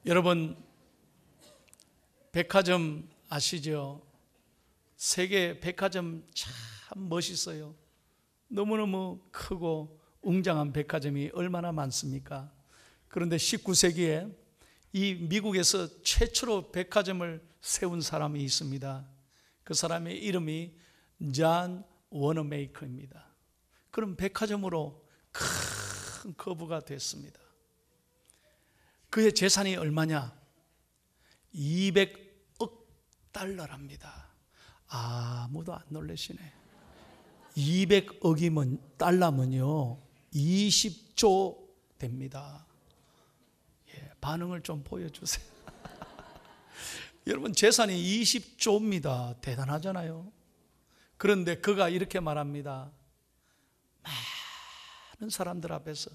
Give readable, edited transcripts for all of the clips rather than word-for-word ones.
여러분, 백화점 아시죠? 세계 백화점 참 멋있어요. 너무너무 크고 웅장한 백화점이 얼마나 많습니까? 그런데 19세기에 이 미국에서 최초로 백화점을 세운 사람이 있습니다. 그 사람의 이름이 존 워너메이커입니다. 그럼 백화점으로 큰 거부가 됐습니다. 그의 재산이 얼마냐? 200억 달러랍니다. 아무도 안 놀라시네. 200억이면 달러면요 20조 됩니다. 반응을 좀 보여주세요. 여러분, 재산이 20조입니다. 대단하잖아요. 그런데 그가 이렇게 말합니다. 많은 사람들 앞에서,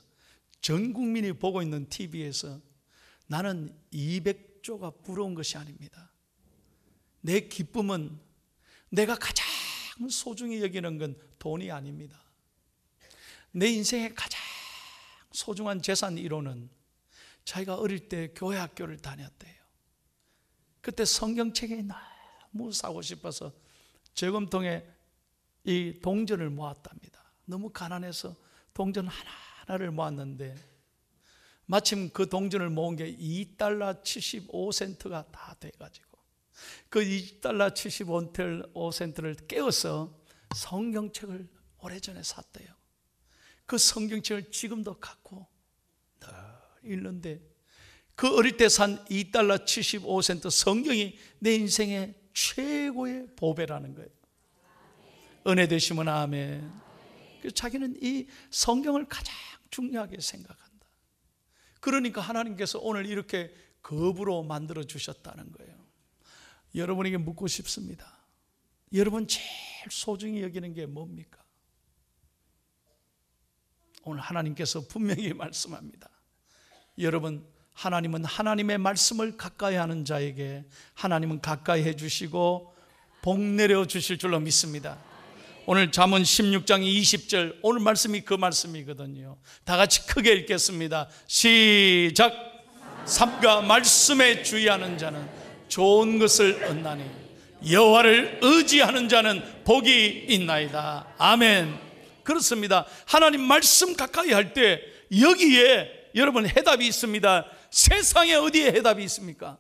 전 국민이 보고 있는 TV에서 나는 200조가 부러운 것이 아닙니다. 내 기쁨은, 내가 가장 소중히 여기는 건 돈이 아닙니다. 내 인생의 가장 소중한 재산 1호는 자기가 어릴 때 교회 학교를 다녔대요. 그때 성경책이 너무 사고 싶어서 저금통에 이 동전을 모았답니다. 너무 가난해서 동전 하나하나를 모았는데 마침 그 동전을 모은 게 2달러 75센트가 다 돼가지고 그 2달러 75센트를 깨워서 성경책을 오래전에 샀대요. 그 성경책을 지금도 갖고 늘 읽는데, 그 어릴 때 산 2달러 75센트 성경이 내 인생의 최고의 보배라는 거예요. 은혜 되시면 아멘. 그래서 자기는 이 성경을 가장 중요하게 생각한다. 그러니까 하나님께서 오늘 이렇게 겁으로 만들어 주셨다는 거예요. 여러분에게 묻고 싶습니다. 여러분 제일 소중히 여기는 게 뭡니까? 오늘 하나님께서 분명히 말씀합니다. 여러분, 하나님은 하나님의 말씀을 가까이 하는 자에게 하나님은 가까이 해주시고 복 내려 주실 줄로 믿습니다. 오늘 잠언 16장 20절, 오늘 말씀이 그 말씀이거든요. 다 같이 크게 읽겠습니다. 시작. 삼가 말씀에 주의하는 자는 좋은 것을 얻나니 여호와를 의지하는 자는 복이 있나이다. 아멘. 그렇습니다. 하나님 말씀 가까이 할 때 여기에 여러분 해답이 있습니다. 세상에 어디에 해답이 있습니까?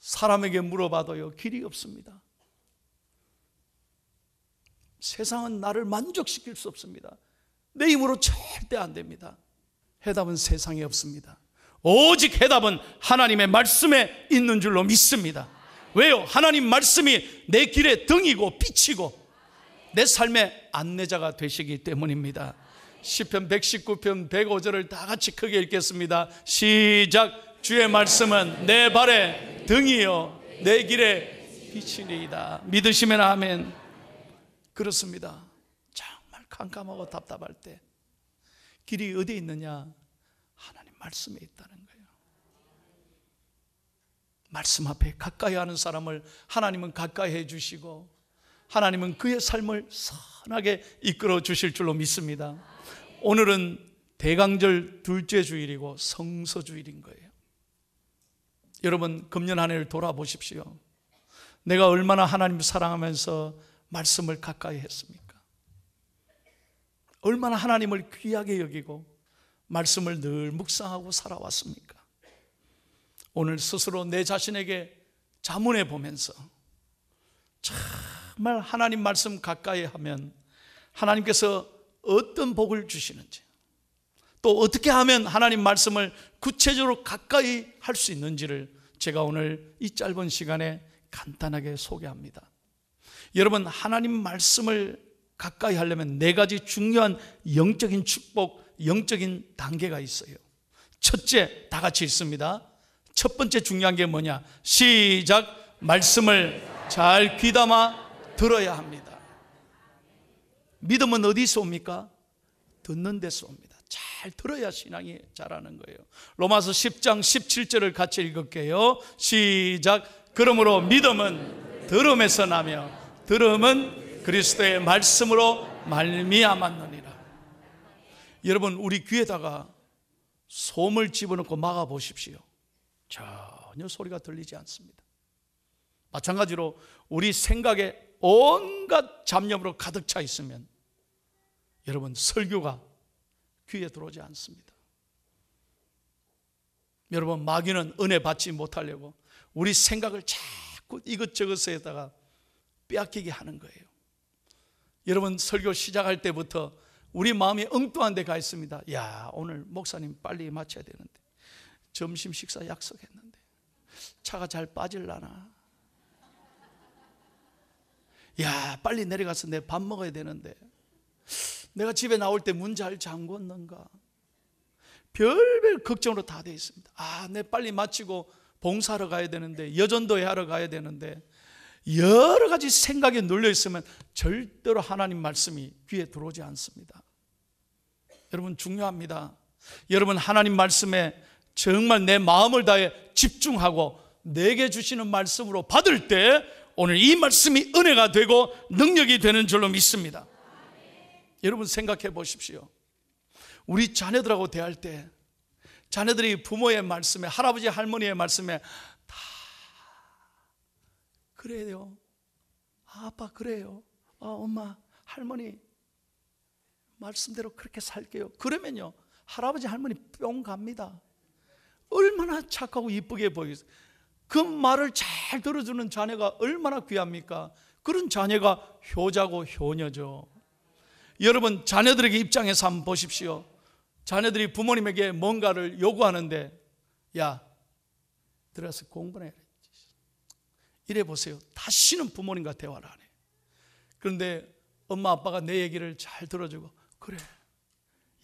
사람에게 물어봐도요 길이 없습니다. 세상은 나를 만족시킬 수 없습니다. 내 힘으로 절대 안 됩니다. 해답은 세상에 없습니다. 오직 해답은 하나님의 말씀에 있는 줄로 믿습니다. 왜요? 하나님 말씀이 내 길의 등이고 빛이고 내 삶의 안내자가 되시기 때문입니다. 시편 119편 105절을 다 같이 크게 읽겠습니다. 시작. 주의 말씀은 내 발의 등이요 내 길의 빛이니이다. 믿으시면 아멘. 그렇습니다. 정말 캄캄하고 답답할 때 길이 어디에 있느냐? 하나님 말씀에 있다는 거예요. 말씀 앞에 가까이 하는 사람을 하나님은 가까이 해주시고 하나님은 그의 삶을 선하게 이끌어 주실 줄로 믿습니다. 오늘은 대강절 둘째 주일이고 성서주일인 거예요. 여러분, 금년 한 해를 돌아보십시오. 내가 얼마나 하나님을 사랑하면서 말씀을 가까이 했습니까? 얼마나 하나님을 귀하게 여기고 말씀을 늘 묵상하고 살아왔습니까? 오늘 스스로 내 자신에게 자문해 보면서 정말 하나님 말씀 가까이 하면 하나님께서 어떤 복을 주시는지, 또 어떻게 하면 하나님 말씀을 구체적으로 가까이 할 수 있는지를 제가 오늘 이 짧은 시간에 간단하게 소개합니다. 여러분, 하나님 말씀을 가까이 하려면 네 가지 중요한 영적인 축복, 영적인 단계가 있어요. 첫째, 다 같이 읽습니다. 첫 번째 중요한 게 뭐냐? 시작. 말씀을 잘 귀담아 들어야 합니다. 믿음은 어디서 옵니까? 듣는 데서 옵니다. 잘 들어야 신앙이 자라는 거예요. 로마서 10장 17절을 같이 읽을게요. 시작. 그러므로 믿음은 들음에서 나며 들음은 그리스도의 말씀으로 말미암았느니라. 여러분, 우리 귀에다가 솜을 집어넣고 막아 보십시오. 전혀 소리가 들리지 않습니다. 마찬가지로 우리 생각에 온갖 잡념으로 가득 차 있으면 여러분 설교가 귀에 들어오지 않습니다. 여러분 마귀는 은혜 받지 못하려고 우리 생각을 자꾸 이것저것에다가 빼앗기게 하는 거예요. 여러분 설교 시작할 때부터 우리 마음이 엉뚱한 데 가 있습니다. 야, 오늘 목사님 빨리 마쳐야 되는데, 점심 식사 약속했는데 차가 잘 빠질라나, 야 빨리 내려가서 내 밥 먹어야 되는데 내가 집에 나올 때 문 잘 잠궜는가, 별별 걱정으로 다 돼 있습니다. 아, 내 빨리 마치고 봉사하러 가야 되는데, 여전도회 하러 가야 되는데, 여러 가지 생각에 눌려 있으면 절대로 하나님 말씀이 귀에 들어오지 않습니다. 여러분 중요합니다. 여러분 하나님 말씀에 정말 내 마음을 다해 집중하고 내게 주시는 말씀으로 받을 때 오늘 이 말씀이 은혜가 되고 능력이 되는 줄로 믿습니다. 여러분 생각해 보십시오. 우리 자녀들하고 대할 때 자녀들이 부모의 말씀에, 할아버지 할머니의 말씀에 다 그래요. 아, 아빠 그래요. 아, 엄마 할머니 말씀대로 그렇게 살게요. 그러면요 할아버지 할머니 뿅 갑니다. 얼마나 착하고 이쁘게 보이겠어요. 그 말을 잘 들어주는 자녀가 얼마나 귀합니까? 그런 자녀가 효자고 효녀죠. 여러분 자녀들에게 입장에서 한번 보십시오. 자녀들이 부모님에게 뭔가를 요구하는데, 야 들어가서 공부나 해라, 이래 보세요. 다시는 부모님과 대화를 안 해. 그런데 엄마 아빠가 내 얘기를 잘 들어주고, 그래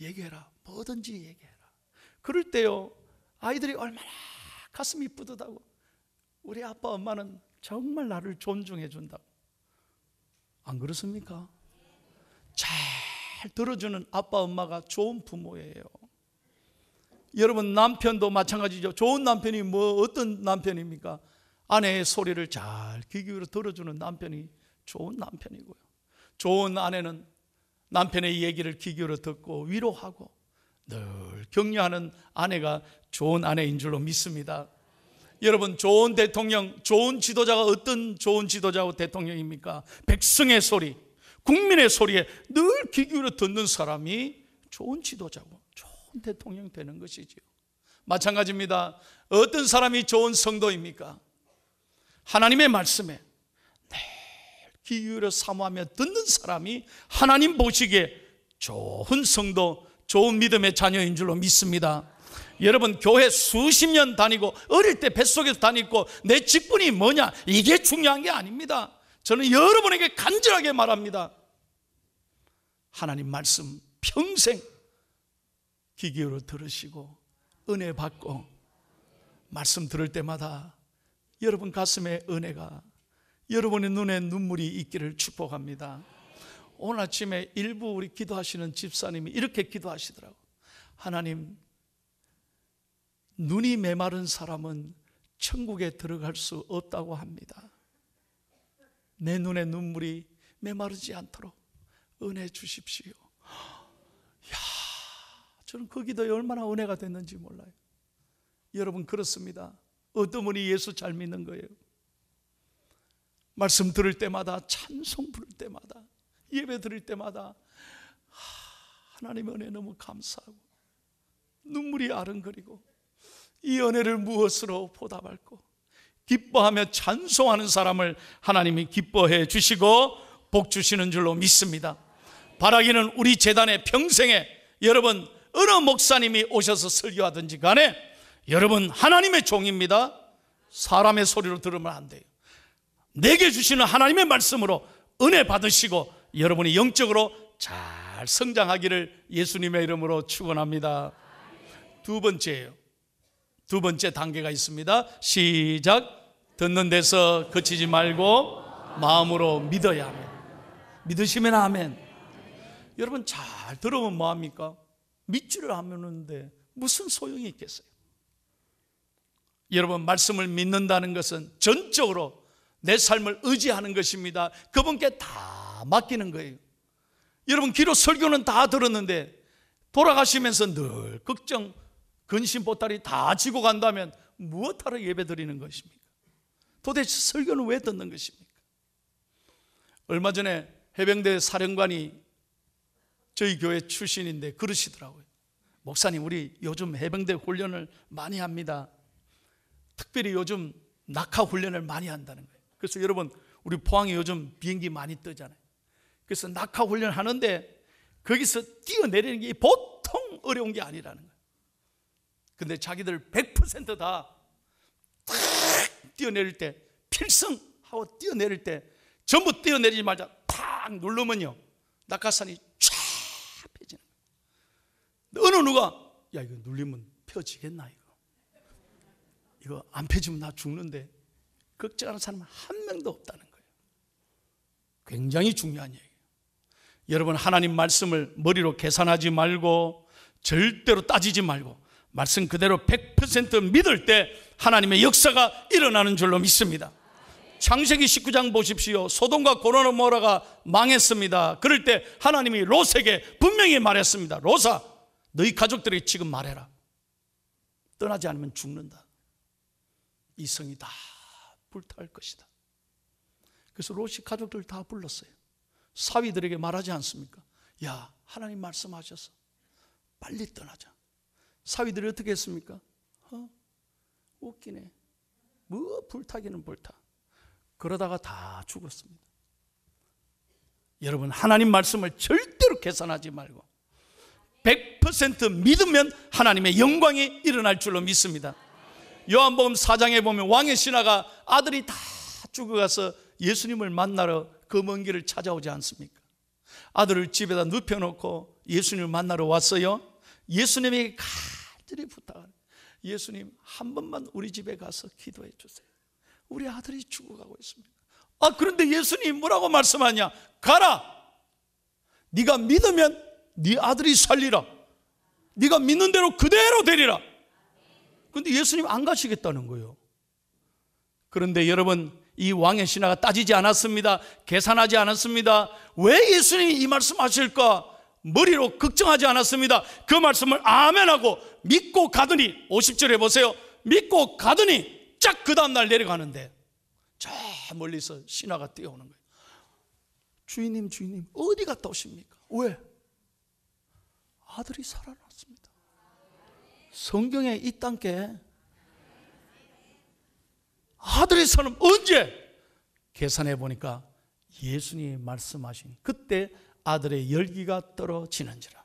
얘기해라, 뭐든지 얘기해라. 그럴 때요 아이들이 얼마나 가슴이 뿌듯하고, 우리 아빠 엄마는 정말 나를 존중해 준다고. 안 그렇습니까? 잘 들어주는 아빠 엄마가 좋은 부모예요. 여러분 남편도 마찬가지죠. 좋은 남편이 어떤 남편입니까? 아내의 소리를 잘 귀 기울여 들어주는 남편이 좋은 남편이고요, 좋은 아내는 남편의 얘기를 귀 기울여 듣고 위로하고 늘 격려하는 아내가 좋은 아내인 줄로 믿습니다. 여러분 좋은 대통령, 좋은 지도자가 어떤 좋은 지도자고 대통령입니까? 백성의 소리, 국민의 소리에 늘 귀 기울여 듣는 사람이 좋은 지도자고 좋은 대통령이 되는 것이죠. 마찬가지입니다. 어떤 사람이 좋은 성도입니까? 하나님의 말씀에 늘 귀 기울여 사모하며 듣는 사람이 하나님 보시기에 좋은 성도, 좋은 믿음의 자녀인 줄로 믿습니다. 여러분 교회 수십 년 다니고 어릴 때 뱃속에서 다니고 내 직분이 뭐냐, 이게 중요한 게 아닙니다. 저는 여러분에게 간절하게 말합니다. 하나님 말씀 평생 귀 기울여 들으시고 은혜 받고 말씀 들을 때마다 여러분 가슴에 은혜가, 여러분의 눈에 눈물이 있기를 축복합니다. 오늘 아침에 일부 우리 기도하시는 집사님이 이렇게 기도하시더라고요. 하나님, 눈이 메마른 사람은 천국에 들어갈 수 없다고 합니다. 내 눈에 눈물이 메마르지 않도록 은혜 주십시오. 이야, 저는 그 기도에 얼마나 은혜가 됐는지 몰라요. 여러분 그렇습니다. 어떤 분이 예수 잘 믿는 거예요. 말씀 들을 때마다, 찬송 부를 때마다, 예배 드릴 때마다 하나님의 은혜 너무 감사하고 눈물이 아른거리고 이 은혜를 무엇으로 보답할까? 기뻐하며 찬송하는 사람을 하나님이 기뻐해 주시고 복 주시는 줄로 믿습니다. 바라기는 우리 재단의 평생에 여러분 어느 목사님이 오셔서 설교하든지 간에 여러분 하나님의 종입니다. 사람의 소리로 들으면 안 돼요. 내게 주시는 하나님의 말씀으로 은혜 받으시고 여러분이 영적으로 잘 성장하기를 예수님의 이름으로 축원합니다. 두 번째예요. 두 번째 단계가 있습니다. 시작. 듣는 데서 그치지 말고 마음으로 믿어야 하면. 믿으시면 아멘. 여러분 잘 들으면 뭐합니까? 믿지를 않는데 무슨 소용이 있겠어요? 여러분 말씀을 믿는다는 것은 전적으로 내 삶을 의지하는 것입니다. 그분께 다 맡기는 거예요. 여러분 기도 설교는 다 들었는데 돌아가시면서 늘 걱정, 근심 보따리 다 지고 간다면 무엇하러 예배 드리는 것입니까? 도대체 설교는 왜 듣는 것입니까? 얼마 전에 해병대 사령관이 저희 교회 출신인데 그러시더라고요. 목사님, 우리 요즘 해병대 훈련을 많이 합니다. 특별히 요즘 낙하 훈련을 많이 한다는 거예요. 그래서 여러분, 우리 포항에 요즘 비행기 많이 뜨잖아요. 그래서 낙하 훈련 하는데 거기서 뛰어내리는 게 보통 어려운 게 아니라는 거예요. 근데 자기들 100% 다 뛰어내릴 때, 필승하고 뛰어내릴 때 전부 뛰어내리지 말자 탁 누르면요, 낙하산이 쫙 펴지는 거예요. 어느 누가 야, 이거 눌리면 펴지겠나, 이거 안 펴지면 나 죽는데, 걱정하는 사람 한 명도 없다는 거예요. 굉장히 중요한 얘기예요. 여러분, 하나님 말씀을 머리로 계산하지 말고 절대로 따지지 말고 말씀 그대로 100% 믿을 때 하나님의 역사가 일어나는 줄로 믿습니다. 창세기 19장 보십시오. 소돔과 고모라가 망했습니다. 그럴 때 하나님이 롯에게 분명히 말했습니다. 롯아, 너희 가족들에게 지금 말해라. 떠나지 않으면 죽는다. 이 성이 다 불타할 것이다. 그래서 롯이 가족들 다 불렀어요. 사위들에게 말하지 않습니까? 야, 하나님 말씀하셔서 빨리 떠나자. 사위들이 어떻게 했습니까? 웃기네. 뭐 불타기는 불타. 그러다가 다 죽었습니다. 여러분, 하나님 말씀을 절대로 계산하지 말고 100% 믿으면 하나님의 영광이 일어날 줄로 믿습니다. 요한복음 4장에 보면 왕의 신하가 아들이 다 죽어가서 예수님을 만나러 그 먼 길을 찾아오지 않습니까? 아들을 집에다 눕혀놓고 예수님을 만나러 왔어요. 예수님에게 간절히 부탁하는, 예수님, 한 번만 우리 집에 가서 기도해 주세요. 우리 아들이 죽어가고 있습니다. 그런데 예수님 뭐라고 말씀하냐? 가라. 네가 믿으면 네 아들이 살리라. 네가 믿는 대로 그대로 되리라. 그런데 예수님 안 가시겠다는 거예요. 그런데 여러분, 이 왕의 신하가 따지지 않았습니다. 계산하지 않았습니다. 왜 예수님이 이 말씀 하실까? 머리로 걱정하지 않았습니다. 그 말씀을 아멘하고 믿고 가더니, 50절에 보세요. 믿고 가더니 쫙 그 다음날 내려가는데 저 멀리서 신하가 뛰어오는 거예요. 주인님, 주인님, 어디 갔다 오십니까? 왜? 아들이 살아났습니다. 성경에 있단 게 아들이 살아나면 언제? 계산해 보니까 예수님이 말씀하신 그때 아들의 열기가 떨어지는지라.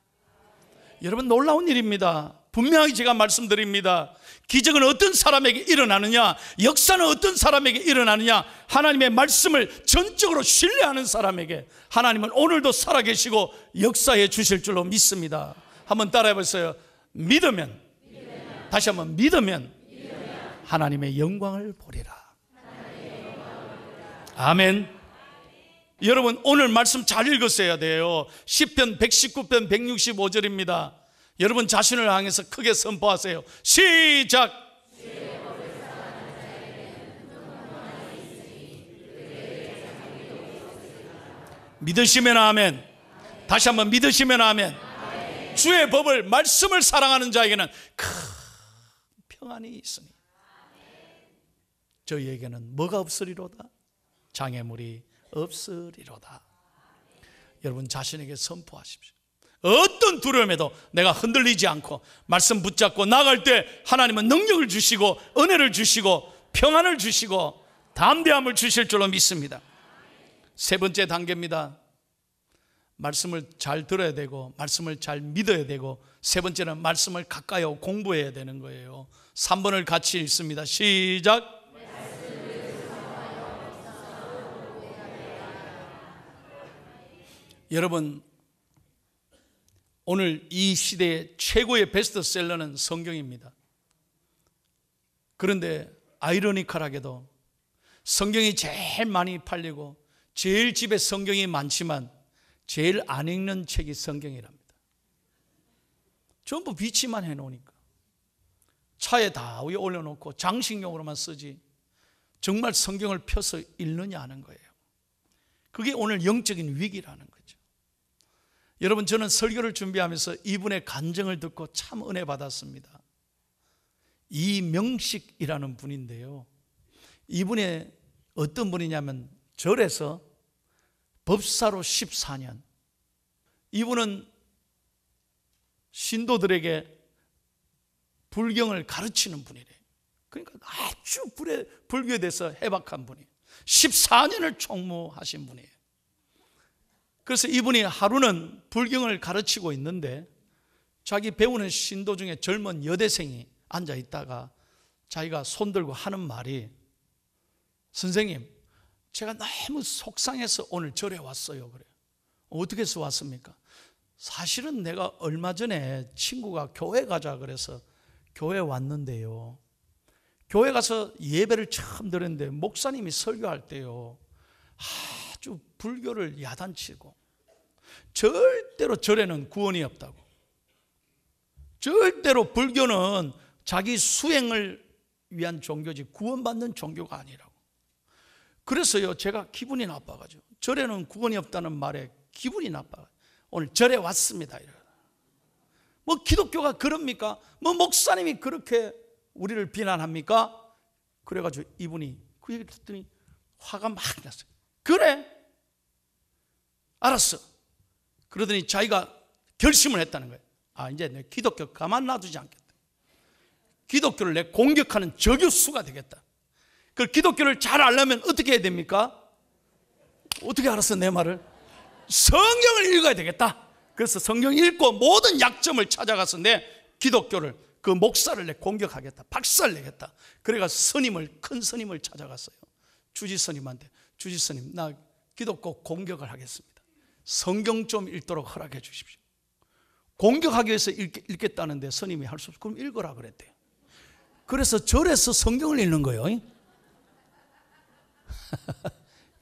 여러분, 놀라운 일입니다. 분명히 제가 말씀드립니다. 기적은 어떤 사람에게 일어나느냐, 역사는 어떤 사람에게 일어나느냐, 하나님의 말씀을 전적으로 신뢰하는 사람에게 하나님은 오늘도 살아계시고 역사해 주실 줄로 믿습니다. 한번 따라해 보세요. 믿으면, 다시 한번 믿으면 하나님의 영광을 보리라. 아멘. 여러분, 오늘 말씀 잘 읽으셔야 돼요. 시편 119편 165절입니다. 여러분 자신을 향해서 크게 선포하세요. 시작. 믿으시면 아멘. 다시 한번 믿으시면 아멘. 주의 법을, 말씀을 사랑하는 자에게는 큰 평안이 있으니 저희에게는 뭐가 없으리로다? 장애물이 없으리로다. 여러분 자신에게 선포하십시오. 어떤 두려움에도 내가 흔들리지 않고 말씀 붙잡고 나갈 때 하나님은 능력을 주시고 은혜를 주시고 평안을 주시고 담대함을 주실 줄로 믿습니다. 세 번째 단계입니다. 말씀을 잘 들어야 되고 말씀을 잘 믿어야 되고, 세 번째는 말씀을 가까이 하고 공부해야 되는 거예요. 3번을 같이 읽습니다. 시작. 여러분, 오늘 이 시대의 최고의 베스트셀러는 성경입니다. 그런데 아이러니컬하게도 성경이 제일 많이 팔리고 제일 집에 성경이 많지만 제일 안 읽는 책이 성경이랍니다. 전부 비치만 해놓으니까 차에 다 위에 올려놓고 장식용으로만 쓰지 정말 성경을 펴서 읽느냐 하는 거예요. 그게 오늘 영적인 위기라는 거죠. 여러분, 저는 설교를 준비하면서 이분의 간증을 듣고 참 은혜 받았습니다. 이명식이라는 분인데요, 이분이 어떤 분이냐면 절에서 법사로 14년, 이분은 신도들에게 불경을 가르치는 분이래요. 그러니까 아주 불교에 대해서 해박한 분이에요. 14년을 총무하신 분이에요. 그래서 이분이 하루는 불경을 가르치고 있는데 자기 배우는 신도 중에 젊은 여대생이 앉아 있다가 자기가 손들고 하는 말이, 선생님, 제가 너무 속상해서 오늘 절에 왔어요. 그래요. 어떻게 해서 왔습니까? 사실은 내가 얼마 전에 친구가 교회 가자 그래서 교회 왔는데요, 교회 가서 예배를 처음 들었는데 목사님이 설교할 때요, 아주 불교를 야단치고 절대로 절에는 구원이 없다고, 절대로 불교는 자기 수행을 위한 종교지 구원받는 종교가 아니라고. 그래서요, 제가 기분이 나빠가지고, 절에는 구원이 없다는 말에 기분이 나빠가지고 오늘 절에 왔습니다. 뭐 기독교가 그럽니까? 뭐 목사님이 그렇게 우리를 비난합니까? 그래가지고 이분이 그 얘기를 듣더니 화가 막 났어요. 그래, 알았어. 그러더니 자기가 결심을 했다는 거예요. 아, 이제 내 기독교 가만 놔두지 않겠다. 기독교를 내 공격하는 저교수가 되겠다. 그 기독교를 잘 알려면 어떻게 해야 됩니까? 어떻게 알았어 내 말을? 성경을 읽어야 되겠다. 그래서 성경 읽고 모든 약점을 찾아가서 내 기독교를, 그 목사를 내 공격하겠다, 박살내겠다. 그래가 큰 스님을 찾아갔어요. 주지스님한테, 주지스님, 나 기독교 공격을 하겠습니다. 성경 좀 읽도록 허락해 주십시오. 공격하기 위해서 읽겠다는데 스님이 할 수 없어. 그럼 읽어라 그랬대요. 그래서 절에서 성경을 읽는 거예요.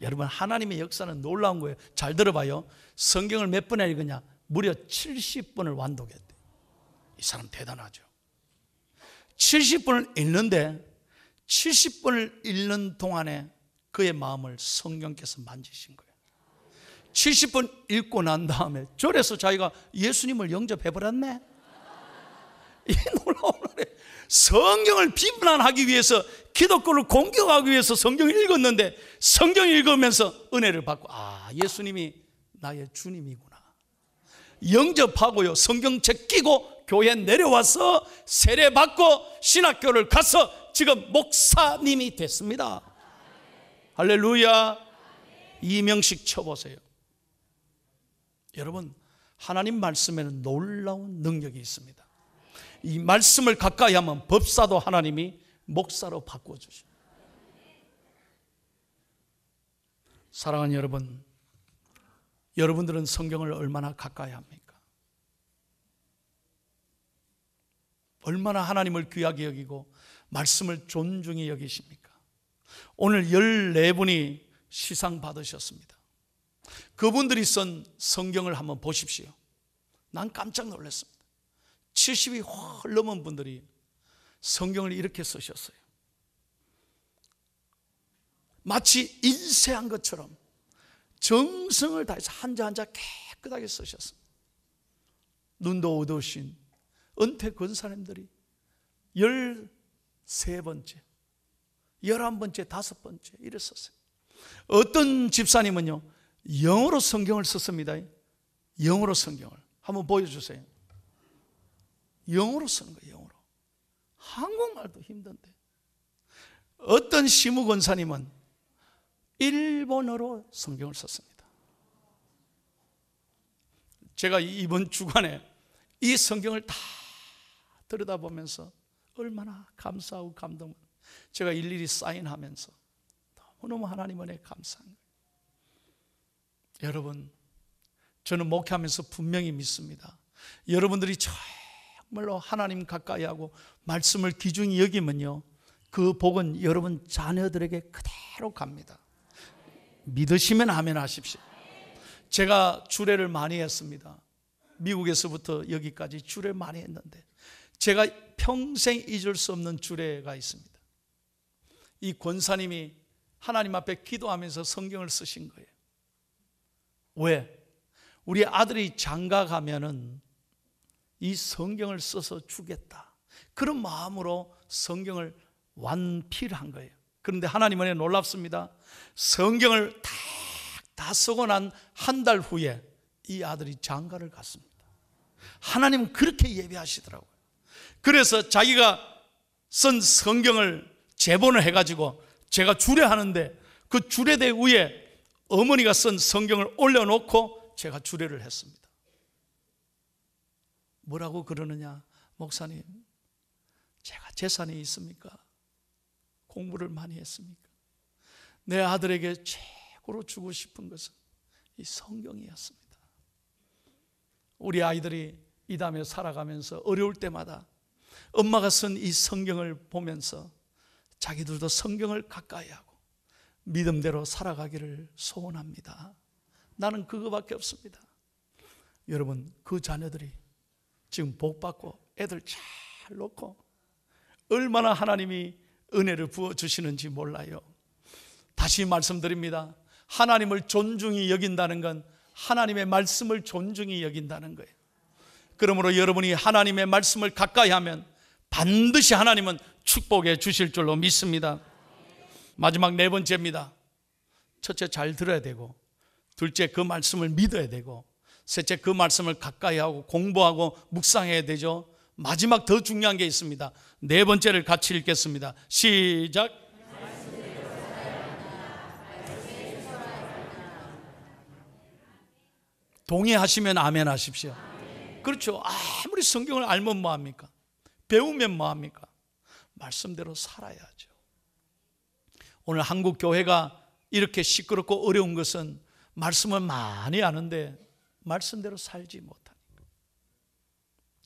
여러분, 하나님의 역사는 놀라운 거예요. 잘 들어봐요. 성경을 몇 번에 읽으냐? 무려 70번을 완독했대요. 이 사람 대단하죠. 70번을 읽는데 70번을 읽는 동안에 그의 마음을 성령께서 만지신 거예요. 70번 읽고 난 다음에 절에서 자기가 예수님을 영접해버렸네. 이 놀라운 노래. 성경을 비판하기 위해서, 기독교를 공격하기 위해서 성경을 읽었는데 성경을 읽으면서 은혜를 받고, 아, 예수님이 나의 주님이구나. 영접하고요, 성경책 끼고 교회에 내려와서 세례받고 신학교를 가서 지금 목사님이 됐습니다. 할렐루야. 이명식 쳐보세요. 여러분, 하나님 말씀에는 놀라운 능력이 있습니다. 이 말씀을 가까이 하면 법사도 하나님이 목사로 바꿔주십니다. 사랑하는 여러분, 여러분들은 성경을 얼마나 가까이 합니까? 얼마나 하나님을 귀하게 여기고 말씀을 존중히 여기십니까? 오늘 14분이 시상 받으셨습니다. 그분들이 쓴 성경을 한번 보십시오. 난 깜짝 놀랐습니다. 70이 훨 넘은 분들이 성경을 이렇게 쓰셨어요. 마치 인쇄한 것처럼 정성을 다해서 한자 한자 깨끗하게 쓰셨습니다. 눈도 어두우신 은퇴 권사님들이 13번째, 11번째, 5번째 이래 썼어요. 어떤 집사님은요, 영어로 성경을 썼습니다. 영어로 성경을 한번 보여주세요. 영어로 쓰는 거예요. 영어로. 한국말도 힘든데. 어떤 시무 권사님은 일본어로 성경을 썼습니다. 제가 이번 주간에 이 성경을 다 들여다보면서 얼마나 감사하고 감동, 제가 일일이 사인하면서 너무너무 하나님 은혜에 감사한 거예요. 여러분, 저는 목회하면서 분명히 믿습니다. 여러분들이 정말로 하나님 가까이 하고 말씀을 귀중히 여기면요, 그 복은 여러분 자녀들에게 그대로 갑니다. 믿으시면 아멘 하십시오. 제가 주례를 많이 했습니다. 미국에서부터 여기까지 주례 많이 했는데 제가 평생 잊을 수 없는 주례가 있습니다. 이 권사님이 하나님 앞에 기도하면서 성경을 쓰신 거예요. 왜? 우리 아들이 장가 가면은 이 성경을 써서 주겠다, 그런 마음으로 성경을 완필한 거예요. 그런데 하나님은 은혜 놀랍습니다. 성경을 다 쓰고 난 한 달 후에 이 아들이 장가를 갔습니다. 하나님은 그렇게 예배하시더라고요. 그래서 자기가 쓴 성경을 제본을 해가지고 제가 주례하는데 그 주례대 위에 어머니가 쓴 성경을 올려놓고 제가 주례를 했습니다. 뭐라고 그러느냐? 목사님, 제가 재산이 있습니까? 공부를 많이 했습니까? 내 아들에게 최고로 주고 싶은 것은 이 성경이었습니다. 우리 아이들이 이 다음에 살아가면서 어려울 때마다 엄마가 쓴 이 성경을 보면서 자기들도 성경을 가까이 하고 믿음대로 살아가기를 소원합니다. 나는 그거밖에 없습니다. 여러분, 그 자녀들이 지금 복받고 애들 잘 놓고 얼마나 하나님이 은혜를 부어주시는지 몰라요. 다시 말씀드립니다. 하나님을 존중히 여긴다는 건 하나님의 말씀을 존중히 여긴다는 거예요. 그러므로 여러분이 하나님의 말씀을 가까이 하면 반드시 하나님은 축복해 주실 줄로 믿습니다. 마지막 네 번째입니다. 첫째, 잘 들어야 되고, 둘째, 그 말씀을 믿어야 되고, 셋째, 그 말씀을 가까이 하고 공부하고 묵상해야 되죠. 마지막 더 중요한 게 있습니다. 네 번째를 같이 읽겠습니다. 시작. 동의하시면 아멘 하십시오. 그렇죠. 아무리 성경을 알면 뭐합니까? 배우면 뭐합니까? 말씀대로 살아야죠. 오늘 한국 교회가 이렇게 시끄럽고 어려운 것은 말씀을 많이 아는데 말씀대로 살지 못하니까.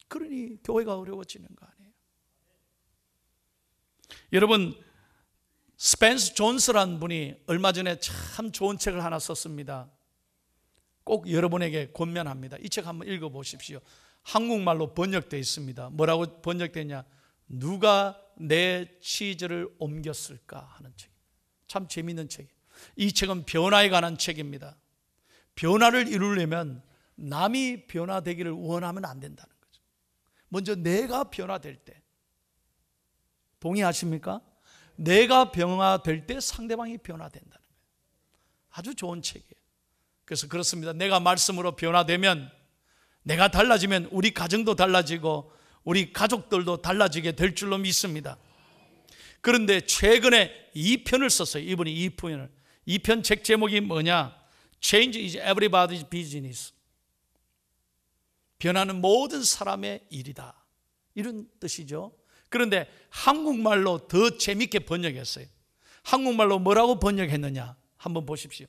그러니 교회가 어려워지는 거 아니에요? 여러분, 스펜서 존스라는 분이 얼마 전에 참 좋은 책을 하나 썼습니다. 꼭 여러분에게 권면합니다. 이 책 한번 읽어보십시오. 한국말로 번역되어 있습니다. 뭐라고 번역되냐? 누가 내 치즈를 옮겼을까 하는 책. 참 재미있는 책이에요. 이 책은 변화에 관한 책입니다. 변화를 이루려면 남이 변화되기를 원하면 안 된다는 거죠. 먼저 내가 변화될 때, 동의하십니까? 내가 변화될 때 상대방이 변화된다는 거예요. 아주 좋은 책이에요. 그래서 그렇습니다. 내가 말씀으로 변화되면, 내가 달라지면 우리 가정도 달라지고 우리 가족들도 달라지게 될 줄로 믿습니다. 그런데 최근에 2편을 썼어요. 이분이 2편을. 2편 책 제목이 뭐냐? Change is everybody's business. 변화는 모든 사람의 일이다, 이런 뜻이죠. 그런데 한국말로 더 재밌게 번역했어요. 한국말로 뭐라고 번역했느냐? 한번 보십시오.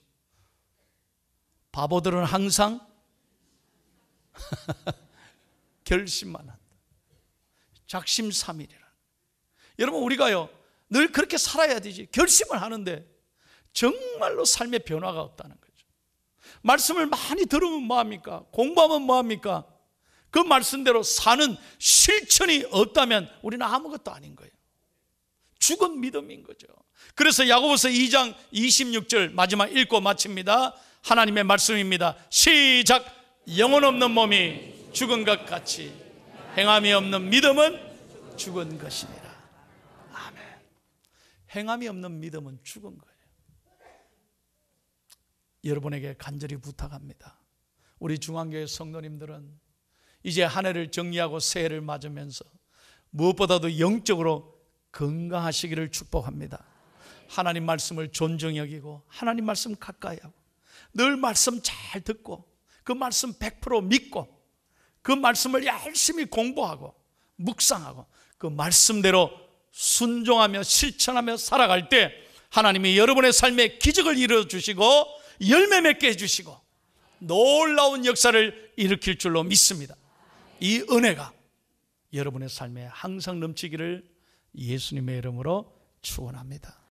바보들은 항상 결심만 한다. 작심삼일이라. 여러분, 우리가요 늘 그렇게 살아야 되지. 결심을 하는데 정말로 삶의 변화가 없다는 거죠. 말씀을 많이 들으면 뭐합니까? 공부하면 뭐합니까? 그 말씀대로 사는 실천이 없다면 우리는 아무것도 아닌 거예요. 죽은 믿음인 거죠. 그래서 야고보서 2장 26절 마지막 읽고 마칩니다. 하나님의 말씀입니다. 시작. 영혼 없는 몸이 죽은 것 같이 행함이 없는 믿음은 죽은 것이니라. 아멘. 행함이 없는 믿음은 죽은 거예요. 여러분에게 간절히 부탁합니다. 우리 중앙교회 성도님들은 이제 한 해를 정리하고 새해를 맞으면서 무엇보다도 영적으로 건강하시기를 축복합니다. 하나님 말씀을 존중히 여기고 하나님 말씀 가까이 하고 늘 말씀 잘 듣고 그 말씀 100% 믿고 그 말씀을 열심히 공부하고 묵상하고 그 말씀대로 순종하며 실천하며 살아갈 때 하나님이 여러분의 삶에 기적을 이루어주시고 열매 맺게 해주시고 놀라운 역사를 일으킬 줄로 믿습니다. 이 은혜가 여러분의 삶에 항상 넘치기를 예수님의 이름으로 축원합니다.